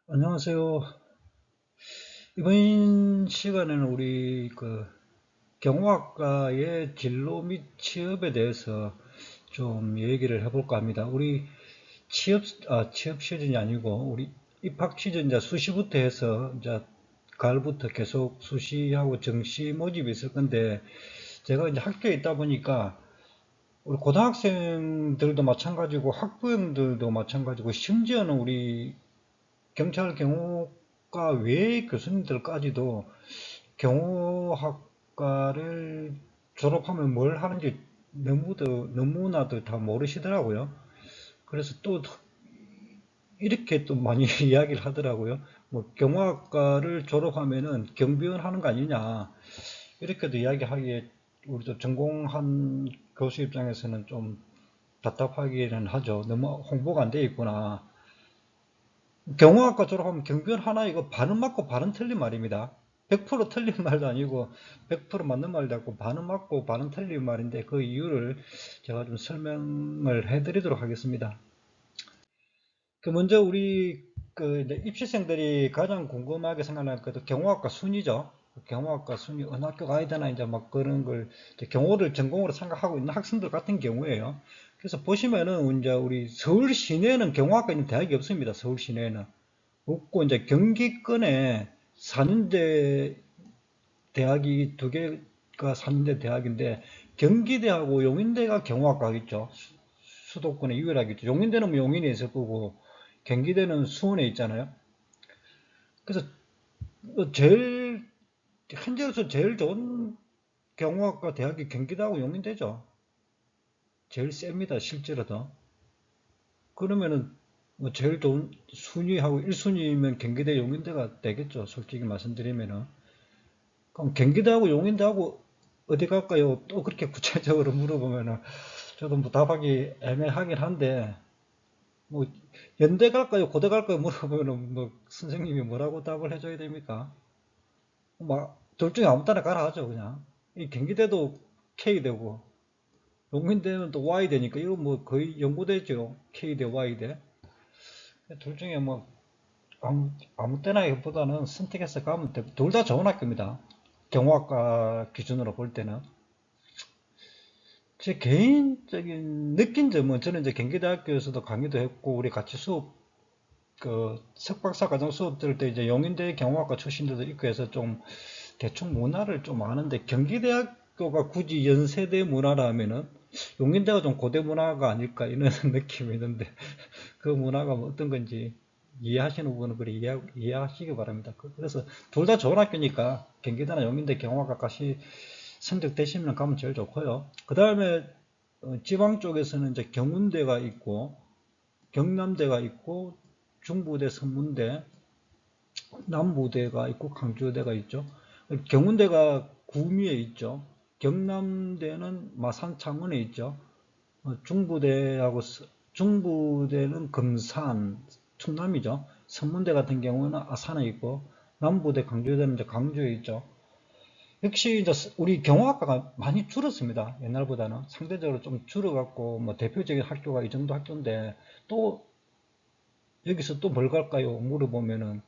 안녕하세요. 이번 시간에는 우리 경호학과의 진로 및 취업에 대해서 좀 얘기를 해볼까 합니다. 우리 취업 시즌이 아니고 우리 입학 시즌 이제 수시부터 해서 이제 가을부터 계속 수시하고 정시 모집이 있을 건데 제가 이제 학교에 있다 보니까 우리 고등학생들도 마찬가지고 학부형들도 마찬가지고 심지어는 우리 경찰 경호과 외의 교수님들까지도 경호학과를 졸업하면 뭘 하는지 너무나도 다 모르시더라고요. 그래서 또 이렇게 또 많이 이야기를 하더라고요. 뭐 경호학과를 졸업하면은 경비원 하는 거 아니냐. 이렇게도 이야기하기에 우리도 전공한 교수 입장에서는 좀 답답하기는 하죠. 너무 홍보가 안 돼 있구나. 경호학과 졸업하면 경비원 하나 이거 반은 맞고 반은 틀린 말입니다. 100% 틀린 말도 아니고 100% 맞는 말도 아니고 반은 맞고 반은 틀린 말인데 그 이유를 제가 좀 설명을 해드리도록 하겠습니다. 먼저 우리 이제 입시생들이 가장 궁금하게 생각하는 것도 경호학과 순위죠. 경호학과 순위 어느 학교 가야 되나 이제 막 그런 걸 이제 경호를 전공으로 생각하고 있는 학생들 같은 경우에요. 그래서 보시면은 이제 우리 서울 시내에는 경호학과 있는 대학이 없습니다. 서울 시내에는. 없고 이제 경기권에 4년제 대학이 두 개가 4년제 대학인데 경기대하고 용인대가 경호학과겠죠. 수도권에 유일하겠죠. 용인대는 뭐 용인에 있을 거고 경기대는 수원에 있잖아요. 그래서 제일 현재로서 제일 좋은 경호학과 대학이 경기대하고 용인대죠. 제일 셉니다. 실제로도. 그러면은 뭐 제일 좋은 순위하고 1순위면 경기대 용인대가 되겠죠. 솔직히 말씀드리면은. 그럼 경기도하고 용인도하고 어디 갈까요? 또 그렇게 구체적으로 물어보면은 저도 뭐 답하기 애매하긴 한데 뭐 연대 갈까요? 고대 갈까요? 물어보면은 뭐 선생님이 뭐라고 답을 해줘야 됩니까? 막 둘 중에 아무 때나 가라 하죠 그냥. 이 경기대도 K대고 용인대는 또 Y대니까 이거 뭐 거의 연구대죠. K대 Y대. 둘 중에 뭐 아무 때나 보다는 선택해서 가면 둘 다 좋은 학교입니다. 경호학과 기준으로 볼 때는. 제 개인적인 느낀 점은 저는 이제 경기대학교에서도 강의도 했고 우리 같이 수업 석박사 과정 수업 들을 때 이제 용인대 경호학과 출신들도 있고 해서 좀 대충 문화를 좀 아는데 경기대학교가 굳이 연세대 문화라 하면은 용인대가 좀 고대 문화가 아닐까 이런 느낌이 있는데 그 문화가 뭐 어떤 건지 이해하시는 부분은 그래 이해하시기 바랍니다. 그래서 둘 다 좋은 학교니까 경기대나 용인대 경호학과 같이 선택되시면 가면 제일 좋고요. 그 다음에 지방 쪽에서는 이제 경운대가 있고 경남대가 있고 중부대, 선문대, 남부대가 있고 강주대가 있죠. 경운대가 구미에 있죠. 경남대는 마산 창원에 있죠. 중부대하고 중부대는 금산, 충남이죠. 선문대 같은 경우는 아산에 있고 남부대, 강주대는 이제 강주에 있죠. 역시 이제 우리 경호학과가 많이 줄었습니다. 옛날보다는 상대적으로 좀 줄어갖고 뭐 대표적인 학교가 이 정도 학교인데 또 여기서 또 뭘 갈까요? 물어보면은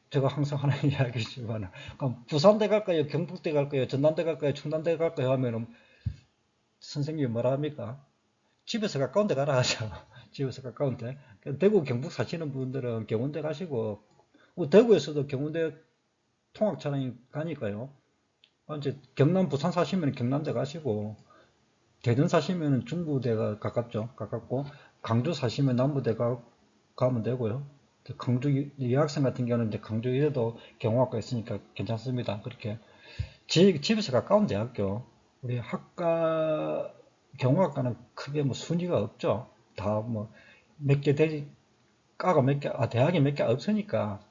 제가 항상 하는 이야기지만 그럼 부산대 갈까요? 경북대 갈까요? 전남대 갈까요? 충남대 갈까요? 하면은 선생님이 뭐라 합니까? 집에서 가까운 데 가라 하죠. 집에서 가까운 데. 대구 경북 사시는 분들은 경운대 가시고 뭐 대구에서도 경운대 통학 차량이 가니까요. 이제 경남 부산 사시면 경남대 가시고 대전 사시면 중부대가 가깝죠. 가깝고 강주 사시면 남부대가 가면 되고요. 강주 여학생 같은 경우는 이제 강주에도 경호학과 있으니까 괜찮습니다. 그렇게 집에서 가까운 대학교 우리 학과 경호학과는 크게 뭐 순위가 없죠. 다 뭐 몇 개 과가 몇 개, 대학이 몇 개 없으니까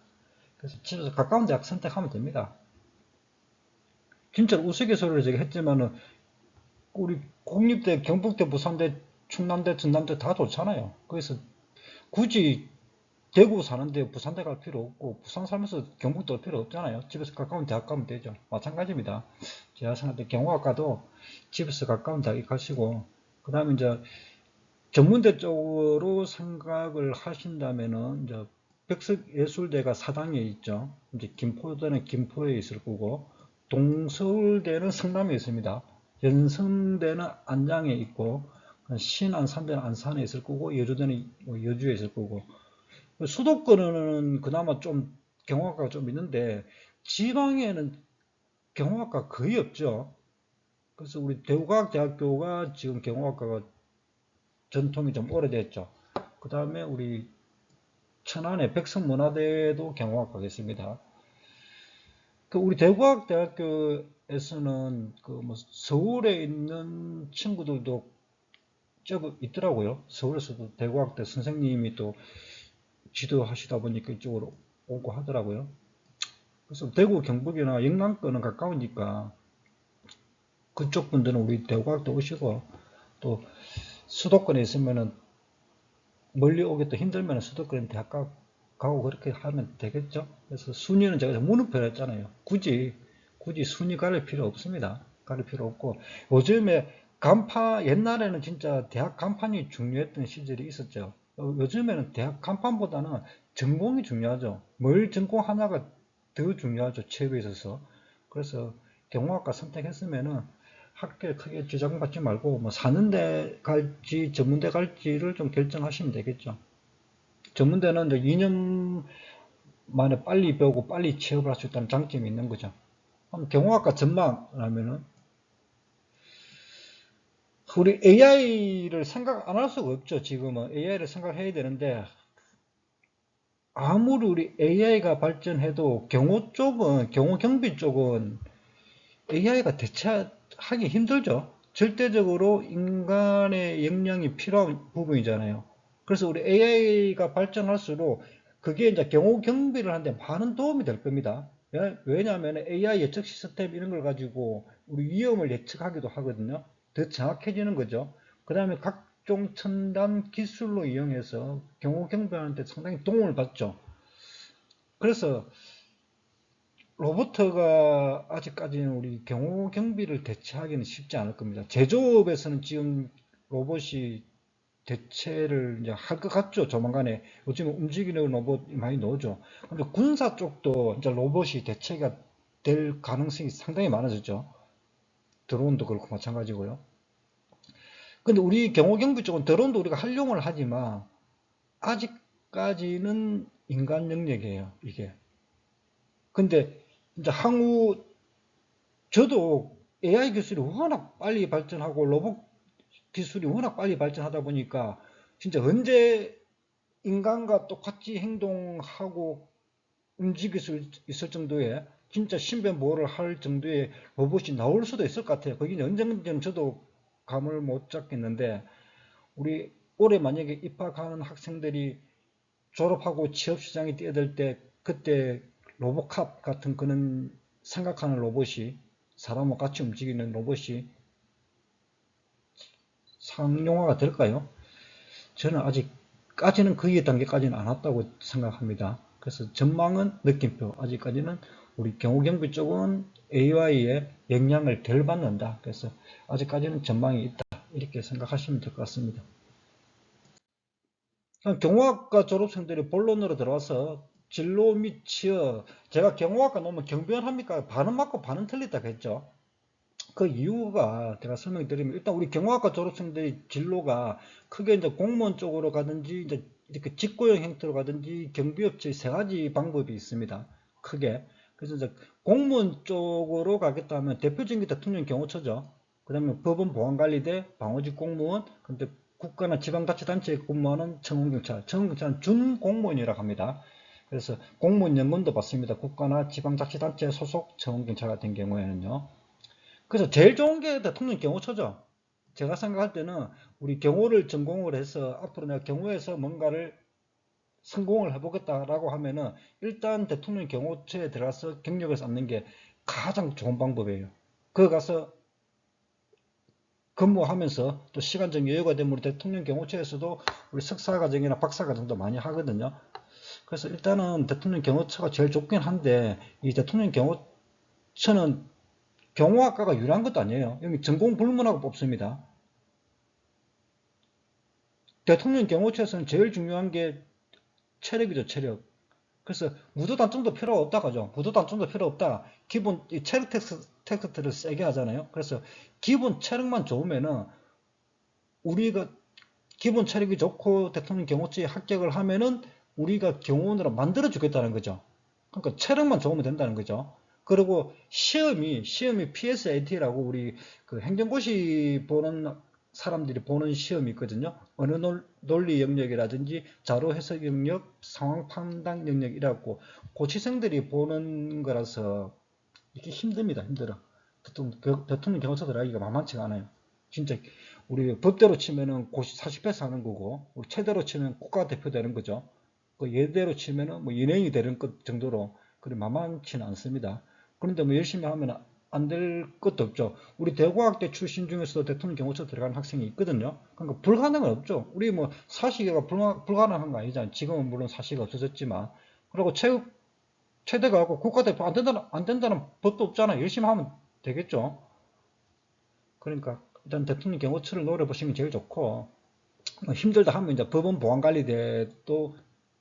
그래서 집에서 가까운 대학 선택하면 됩니다. 진짜 우스갯소리를 제가 했지만은 우리 공립대, 경북대, 부산대, 충남대, 전남대 다 좋잖아요. 그래서 굳이 대구 사는데 부산대 갈 필요 없고 부산 살면서 경북대 올 필요 없잖아요. 집에서 가까운 대학 가면 되죠. 마찬가지입니다. 제가 생각할 때 경호학과도 집에서 가까운 대학 가시고 그 다음에 이제 전문대 쪽으로 생각을 하신다면은 이제 백석예술대가 사당에 있죠. 이제 김포대는 김포에 있을 거고, 동서울대는 성남에 있습니다. 연성대는 안양에 있고, 신안산대는 안산에 있을 거고, 여주대는 뭐 여주에 있을 거고, 수도권은 그나마 좀 경호학과가 좀 있는데, 지방에는 경호학과 거의 없죠. 그래서 우리 대우과학대학교가 지금 경호학과가 전통이 좀 오래됐죠. 그 다음에 우리 천안의 백석문화대도 경호학과가 있습니다. 그 우리 대구과학대학교에서는 그 뭐 서울에 있는 친구들도 제법 있더라고요. 서울에서도 대구학대 선생님이 또 지도하시다 보니까 이쪽으로 오고 하더라고요. 그래서 대구 경북이나 영남권은 가까우니까 그쪽 분들은 우리 대구학대 오시고, 또 수도권에 있으면은 멀리 오기 또 힘들면 수도권 대학 가고 그렇게 하면 되겠죠. 그래서 순위는 제가 물음표를 했잖아요. 굳이 순위 가릴 필요 없습니다. 가릴 필요 없고, 요즘에 옛날에는 진짜 대학 간판이 중요했던 시절이 있었죠. 요즘에는 대학 간판보다는 전공이 중요하죠. 뭘 전공하냐가 더 중요하죠. 취업에 있어서. 그래서 경영학과 선택했으면은 학교에 크게 지장받지 말고 뭐 사는 데 갈지 전문대 갈지를 좀 결정하시면 되겠죠. 전문대는 이제 2년 만에 빨리 배우고 빨리 취업을 할 수 있다는 장점이 있는 거죠. 그럼 경영학과 전망하면은 우리 AI를 생각 안 할 수가 없죠. 지금은 AI를 생각해야 되는데, 아무리 우리 AI가 발전해도 경호 경비 쪽은 AI가 대체하기 힘들죠. 절대적으로 인간의 역량이 필요한 부분이잖아요. 그래서 우리 AI가 발전할수록 그게 이제 경호 경비를 하는데 많은 도움이 될 겁니다. 왜냐하면 AI 예측 시스템 이런 걸 가지고 우리 위험을 예측하기도 하거든요. 더 정확해지는 거죠. 그 다음에 각종 첨단 기술로 이용해서 경호 경비하는데 상당히 도움을 받죠. 그래서 로버트가 아직까지는 우리 경호 경비를 대체하기는 쉽지 않을 겁니다. 제조업에서는 지금 로봇이 대체를 이제 할 것 같죠. 조만간에 요즘 움직이는 로봇 많이 나오죠. 근데 군사 쪽도 이제 로봇이 대체가 될 가능성이 상당히 많아졌죠. 드론도 그렇고 마찬가지고요. 근데 우리 경호 경비 쪽은 드론도 우리가 활용을 하지만 아직까지는 인간 영역이에요. 이게. 근데 이제 향후 저도 AI 기술이 워낙 빨리 발전하고 로봇 기술이 워낙 빨리 발전하다 보니까 진짜 언제 인간과 똑같이 행동하고 움직일 수 있을 정도의 진짜 신변 보호를 할 정도의 로봇이 나올 수도 있을 것 같아요. 거기 언젠지는 저도 감을 못 잡겠는데, 우리 올해 만약에 입학하는 학생들이 졸업하고 취업 시장에 뛰어들 때 그때 로보캅 같은 그런 생각하는 로봇이 사람과 같이 움직이는 로봇이 상용화가 될까요? 저는 아직까지는 그 단계까지는 안 왔다고 생각합니다. 그래서 전망은 느낌표. 아직까지는 우리 경호경비 쪽은 AI의 영향을 덜 받는다. 그래서 아직까지는 전망이 있다. 이렇게 생각하시면 될 것 같습니다. 경호학과 졸업생들이 본론으로 들어와서 진로 및 취업, 제가 경호학과 놓으면 경비원합니까? 반은 맞고 반은 틀리다고 했죠. 그 이유가 제가 설명드리면, 일단 우리 경호학과 졸업생들의 진로가 크게 이제 공무원 쪽으로 가든지 이제 이렇게 직고용 형태로 가든지 경비업체 세 가지 방법이 있습니다. 크게. 그래서 이제 공무원 쪽으로 가겠다면 대표적인 게 대통령 경호처죠. 그다음에 법원 보안관리대, 방어직 공무원, 근데 국가나 지방자치단체에 근무하는 청원경찰, 청원경찰은 준공무원이라고 합니다. 그래서 공무원 연금도 받습니다. 국가나 지방자치단체 소속 청원경찰 같은 경우에는요. 그래서 제일 좋은 게 대통령 경호처죠. 제가 생각할 때는 우리 경호를 전공을 해서 앞으로 내가 경호에서 뭔가를 성공을 해보겠다라고 하면은 일단 대통령 경호처에 들어가서 경력을 쌓는 게 가장 좋은 방법이에요. 거기 가서 근무하면서 또 시간적 여유가 되면 우리 대통령 경호처에서도 우리 석사과정이나 박사과정도 많이 하거든요. 그래서 일단은 대통령 경호처가 제일 좋긴 한데, 이 대통령 경호처는 경호학과가 유리한 것도 아니에요. 여기 전공 불문하고 뽑습니다. 대통령 경호처에서는 제일 중요한 게 체력이죠, 체력. 그래서 무도 단점도 필요 없다 가죠. 무도 단점도 필요 없다. 기본 이 체력 테스트를 세게 하잖아요. 그래서 기본 체력만 좋으면은 우리가 기본 체력이 좋고 대통령 경호처에 합격을 하면은 우리가 경호원으로 만들어 주겠다는 거죠. 그러니까 체력만 좋으면 된다는 거죠. 그리고 시험이 PSAT라고 우리 그 행정고시 보는 사람들이 보는 시험이 있거든요. 언어 논리 영역이라든지 자료 해석 영역, 상황 판단 영역이라고 고시생들이 보는 거라서 이게 힘듭니다. 힘들어. 대통령 경호처 들어가기가 만만치가 않아요. 진짜 우리 법대로 치면은 고시 40회서 하는 거고, 우리 최대로 치면 국가대표 되는 거죠. 그 예대로 치면은 뭐 연예인이 되는 것 정도로 그리 만만치는 않습니다. 그런데 뭐 열심히 하면 안 될 것도 없죠. 우리 대구학대 출신 중에서도 대통령 경호처 들어가는 학생이 있거든요. 그러니까 불가능은 없죠. 우리 뭐 사시가 불가능한 거 아니잖아요. 지금은 물론 사시가 없어졌지만. 그리고 최대가 하고 국가대표 안 된다는 법도 없잖아요. 열심히 하면 되겠죠. 그러니까 일단 대통령 경호처를 노려보시면 제일 좋고, 힘들다 하면 이제 법원 보안관리대도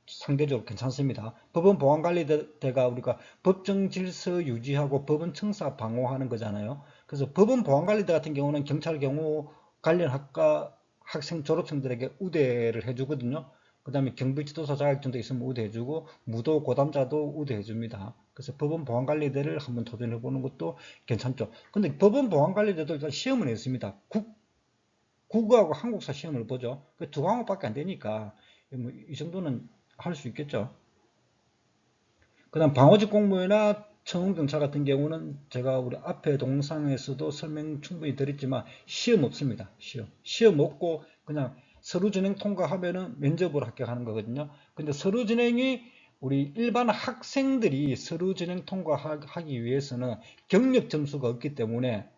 상대적으로 괜찮습니다. 법원 보안관리대가 우리가 법정 질서 유지하고 법원 청사 방어하는 거잖아요. 그래서 법원 보안관리대 같은 경우는 경찰 경호 관련 학과 학생 졸업생들에게 우대를 해주거든요. 그 다음에 경비지도사 자격증도 있으면 우대해주고 무도 고담자도 우대해줍니다. 그래서 법원 보안관리대를 한번 도전해보는 것도 괜찮죠. 근데 법원 보안관리대도 일단 시험을 냈습니다. 국어하고 한국사 시험을 보죠. 그 두 과목밖에 안 되니까 뭐이 정도는 할 수 있겠죠. 그다음 방어직 공무원이나 청운경찰 같은 경우는 제가 우리 앞에 동상에서도 설명 충분히 드렸지만 시험 없습니다. 시험 없고 그냥 서류 진행 통과하면은 면접으로 합격하는 거거든요. 근데 서류 진행이 우리 일반 학생들이 서류 진행 통과하기 위해서는 경력 점수가 없기 때문에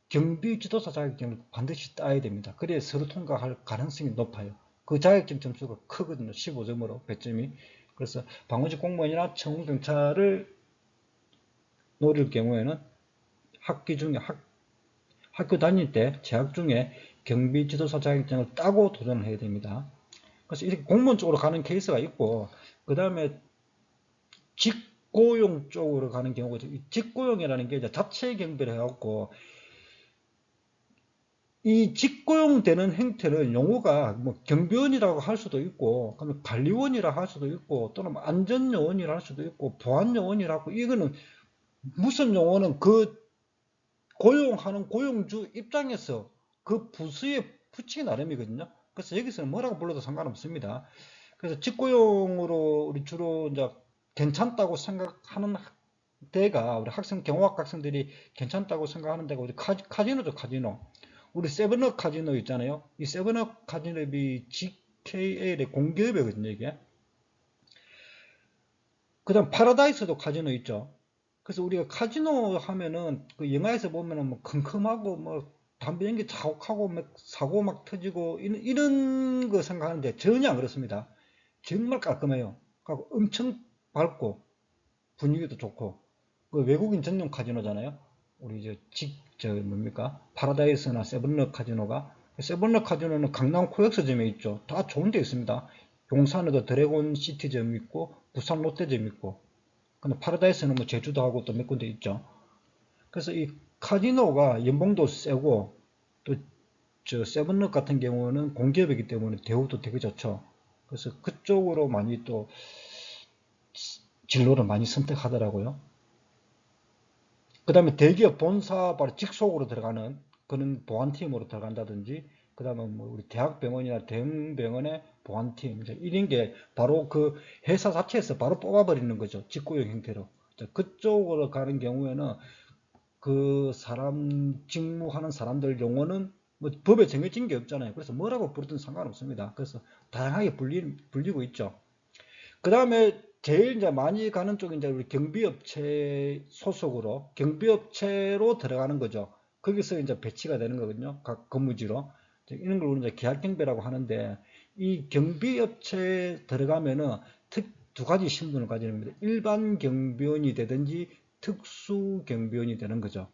경비지도사 자격증을 반드시 따야 됩니다. 그래야 서류 통과할 가능성이 높아요. 그 자격증 점수가 크거든요. 15점으로 배점이. 그래서 방어직 공무원이나 청운경찰을 노릴 경우에는 학기 중에 학교 다닐 때 재학 중에 경비지도사 자격증을 따고 도전을 해야 됩니다. 그래서 이렇게 공무원 쪽으로 가는 케이스가 있고, 그 다음에 직고용 쪽으로 가는 경우가 직고용이라는 게 이제 자체 경비를 해갖고 이 직고용되는 행태는 용어가 뭐 경비원이라고 할 수도 있고, 그러면 관리원이라 할 수도 있고, 또는 안전요원이라 할 수도 있고, 보안요원이라고, 이거는 무슨 용어는 그 고용하는 고용주 입장에서 그 부수에 붙이기 나름이거든요. 그래서 여기서는 뭐라고 불러도 상관없습니다. 그래서 직고용으로 우리 주로 이제 괜찮다고 생각하는 데가 우리 경호학 학생들이 괜찮다고 생각하는 데가 우리 카지노죠, 카지노. 우리 세븐업 카지노 있잖아요. 이 세븐업 카지노비 GKL의 공기업이거든요, 이게. 그 다음 파라다이스도 카지노 있죠. 그래서 우리가 카지노 하면은 그 영화에서 보면은 뭐 컴컴하고 뭐 담배 연기 자욱하고 막 사고 막 터지고 이런 거 생각하는데 전혀 안 그렇습니다. 정말 깔끔해요. 그리고 엄청 밝고 분위기도 좋고 그 외국인 전용 카지노잖아요. 우리 저 뭡니까 파라다이스나 세븐럽 카지노가 세븐럽 카지노는 강남 코엑스점에 있죠. 다 좋은 데 있습니다. 용산에도 드래곤 시티점 있고 부산 롯데점 있고 근데 파라다이스는 뭐 제주도 하고 또 몇 군데 있죠. 그래서 이 카지노가 연봉도 세고 또 저 세븐럽 같은 경우는 공기업이기 때문에 대우도 되게 좋죠. 그래서 그쪽으로 많이 또 진로를 많이 선택하더라고요. 그 다음에 대기업 본사 바로 직속으로 들어가는 그런 보안팀으로 들어간다든지, 그 다음에 뭐 우리 대학병원이나 대형병원의 보안팀, 이런 게 바로 그 회사 자체에서 바로 뽑아버리는 거죠. 직고용 형태로. 그쪽으로 가는 경우에는 그 사람, 직무하는 사람들 용어는 뭐 법에 정해진 게 없잖아요. 그래서 뭐라고 부르든 상관없습니다. 그래서 다양하게 불리고 있죠. 그 다음에 제일 이제 많이 가는 쪽이 이제 우리 경비업체 소속으로 경비업체로 들어가는 거죠. 거기서 이제 배치가 되는 거거든요. 각 근무지로. 이런 걸 우리 이제 계약경비라고 하는데 이 경비업체에 들어가면은 두 가지 신분을 가지는 겁니다. 일반 경비원이 되든지 특수 경비원이 되는 거죠.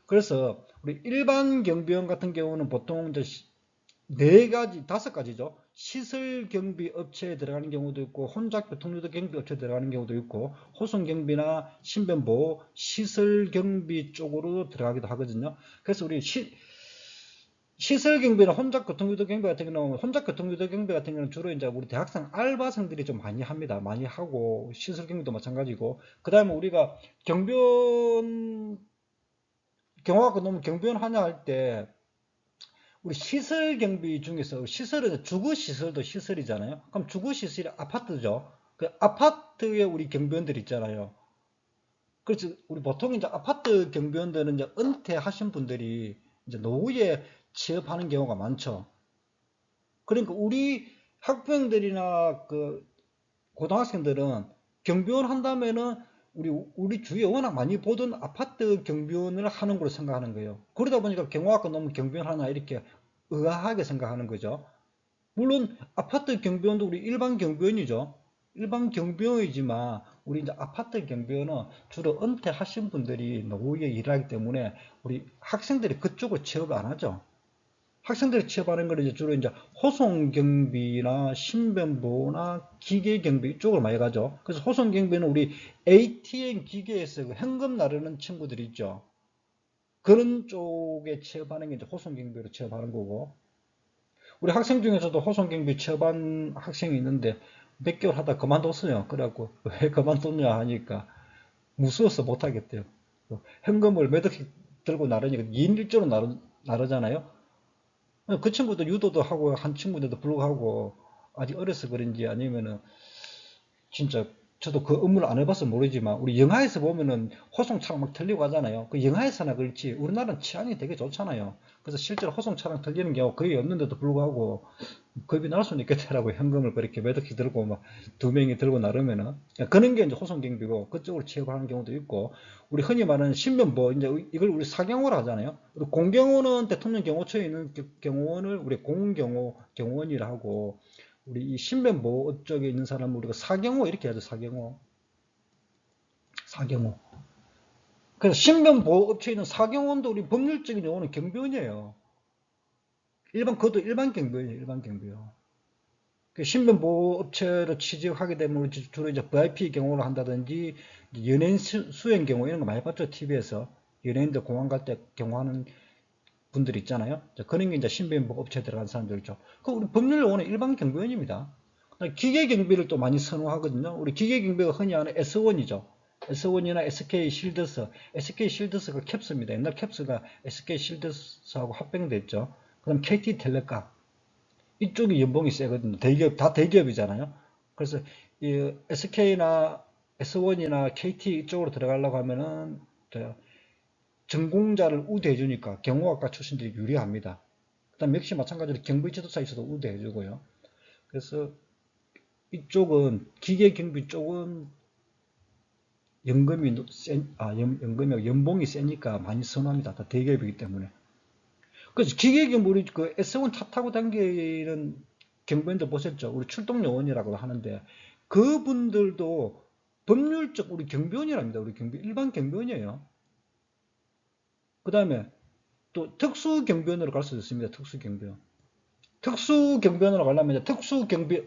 그래서 우리 일반 경비원 같은 경우는 보통 이제 네 가지, 다섯 가지죠. 시설 경비 업체에 들어가는 경우도 있고, 혼잡 교통유도 경비 업체에 들어가는 경우도 있고, 호송 경비나 신변보호, 시설 경비 쪽으로 들어가기도 하거든요. 그래서 우리 시설 경비나 혼잡 교통유도 경비 같은 경우는, 혼잡 교통유도 경비 같은 경우는 주로 이제 우리 대학생 알바생들이 좀 많이 합니다. 많이 하고, 시설 경비도 마찬가지고, 그 다음에 우리가 경비원, 경호학과 너무 경비원 하냐 할 때, 우리 시설 경비 중에서 시설은 주거 시설도 시설이잖아요. 그럼 주거 시설이 아파트죠. 그 아파트에 우리 경비원들 있잖아요. 그래서 우리 보통 이제 아파트 경비원들은 이제 은퇴하신 분들이 이제 노후에 취업하는 경우가 많죠. 그러니까 우리 학부형들이나 그 고등학생들은 경비원 한다면은 우리 주위에 워낙 많이 보던 아파트 경비원을 하는 걸로 생각하는 거예요. 그러다 보니까 경호학과 너무 경비원 하나 이렇게 의아하게 생각하는 거죠. 물론 아파트 경비원도 우리 일반 경비원이죠. 일반 경비원이지만 우리 이제 아파트 경비원은 주로 은퇴하신 분들이 노후에 일하기 때문에 우리 학생들이 그쪽을 취업을 안 하죠. 학생들이 취업하는 걸 이제 주로 이제 호송 경비나 신변보호나 기계 경비 이쪽으로 많이 가죠. 그래서 호송 경비는 우리 ATM 기계에서 그 현금 나르는 친구들이 있죠. 그런 쪽에 취업하는 게 이제 호송 경비로 취업하는 거고. 우리 학생 중에서도 호송경비 취업한 학생이 있는데 몇 개월 하다 그만뒀어요. 그래갖고 왜 그만뒀냐 하니까 무서워서 못하겠대요. 현금을 몇 억씩 들고 나르니까 2인 1조로 나르잖아요. 그 친구도 유도도 하고 한 친구들도 불구하고 아직 어려서 그런지 아니면은 진짜 저도 그 업무를 안 해봐서 모르지만 우리 영화에서 보면은 호송차랑 막 털리고 하잖아요. 그 영화에서나 그렇지 우리나라는 치안이 되게 좋잖아요. 그래서 실제로 호송차랑 털리는 경우 거의 없는데도 불구하고 겁이 날 수는 있겠더라고요. 현금을 그렇게 몇 억씩 들고 막 두 명이 들고 나르면은 그런 게 이제 호송경비고 그쪽으로 취업하는 경우도 있고 우리 흔히 말하는 신변보 이제 이걸 우리 사경호를 하잖아요. 공경호는 대통령 경호처에 있는 경호원을 우리 공경호 경호원이라 하고 우리 이 신변보호 쪽에 있는 사람은 우리가 사경호 이렇게 하죠. 사경호. 사경호. 그래서 신변보호 업체에 있는 사경호원도 우리 법률적인 용어는 경비원이에요. 그것도 일반 경비원이에요. 일반 경비원. 그 신변보호 업체로 취직하게 되면 주로 이제 VIP 경호를 한다든지 연예인 수행 경호 이런 거 많이 봤죠. TV에서. 연예인들 공항 갈 때 경호하는 분들 있잖아요. 그런 게 이제 신변보호 업체에 들어간 사람들이죠. 그 우리 법률 용어는 일반 경비원입니다. 기계 경비를 또 많이 선호하거든요. 우리 기계 경비가 흔히 하는 S1이죠. S1이나 SK 실드스. SK 실드스가 캡스입니다. 옛날 캡스가 SK 실드스하고 합병됐죠. 그다음 KT 텔레카. 이쪽이 연봉이 세거든요. 대기업, 다 대기업이잖아요. 그래서 이 SK나 S1이나 KT 이쪽으로 들어가려고 하면은 전공자를 우대해 주니까 경호학과 출신들이 유리합니다. 그다음 역시 마찬가지로 경비지도사에서도 우대해 주고요. 그래서 이쪽은 기계 경비 쪽은 연금이 연봉이 세니까 많이 선호합니다. 다 대기업이기 때문에. 그래서 기계 경비 우리 그 S1 차 타고 다니는 경비원들 보셨죠? 우리 출동 요원이라고 하는데 그분들도 법률적 우리 경비원이랍니다. 우리 경비 일반 경비원이에요. 그 다음에 또 특수 경비원으로 갈 수도 있습니다. 특수 경비원. 특수 경비원으로 가려면 이제 특수 경비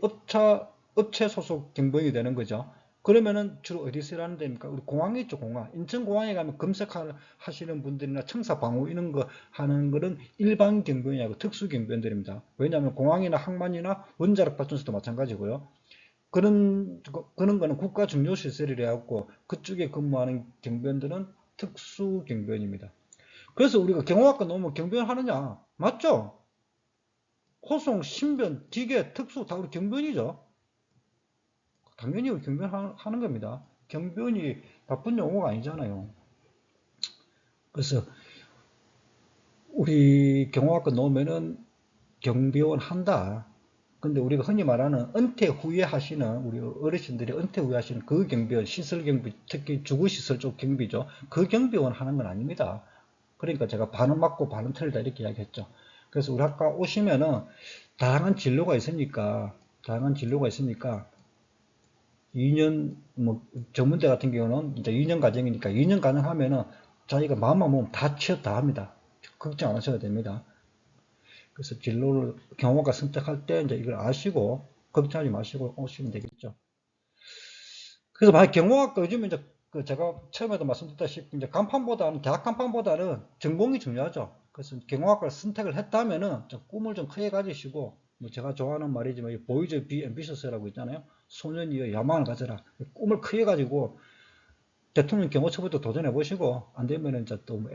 업체 소속 경비원이 되는 거죠. 그러면은 주로 어디서 일하는 데입니까? 우리 공항에 있죠, 공항. 인천공항에 가면 검색하시는 분들이나 청사 방호 이런 거 하는 거는 일반 경비원이고 특수 경비원들입니다. 왜냐하면 공항이나 항만이나 원자력 발전소도 마찬가지고요. 그런 거는 국가 중요 시설이라 갖고 그쪽에 근무하는 경비원들은 특수 경비원입니다. 그래서 우리가 경호학과 넘으면 경비원 하느냐? 맞죠? 호송, 신변, 기계, 특수 다 우리 경비원이죠. 당연히 우리 경비원 하는 겁니다. 경비원이 나쁜 용어가 아니잖아요. 그래서 우리 경호학과 넣으면은 경비원 한다. 근데 우리가 흔히 말하는 은퇴 후에 하시는 우리 어르신들이 은퇴 후에 하시는 그 경비원, 시설 경비, 특히 주거시설 쪽 경비죠. 그 경비원 하는 건 아닙니다. 그러니까 제가 반은 맞고 반은 틀리다 이렇게 이야기했죠. 그래서 우리 학과 오시면은 다양한 진로가 있으니까 2년 뭐 전문대 같은 경우는 이제 2년 과정이니까 2년 가능하면은 자기가 마음만 먹으면 다 취업 다 합니다. 걱정 안 하셔도 됩니다. 그래서 진로를 경호학과 선택할 때 이제 이걸 아시고 걱정하지 마시고 오시면 되겠죠. 그래서 만약 경호학과 요즘 이제 그 제가 처음에도 말씀드렸다시피 이제 간판보다는 대학 간판보다는 전공이 중요하죠. 그래서 경호학과를 선택을 했다면은 좀 꿈을 좀 크게 가지시고 뭐 제가 좋아하는 말이지만 보이즈 비 앰비셔스라고 있잖아요. 소년이여 야망을 가져라. 꿈을 크게 가지고 대통령 경호처부터 도전해 보시고 안 되면은 이제 또 뭐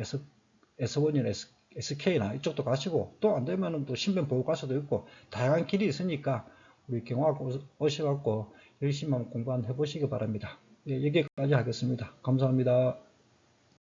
S1이나 SK나 이쪽도 가시고 또 안 되면은 또 신변 보호과서도 있고 다양한 길이 있으니까 우리 경호학과 오셔갖고 열심히 한번 공부 한번 해보시기 바랍니다. 예, 여기까지 하겠습니다. 감사합니다.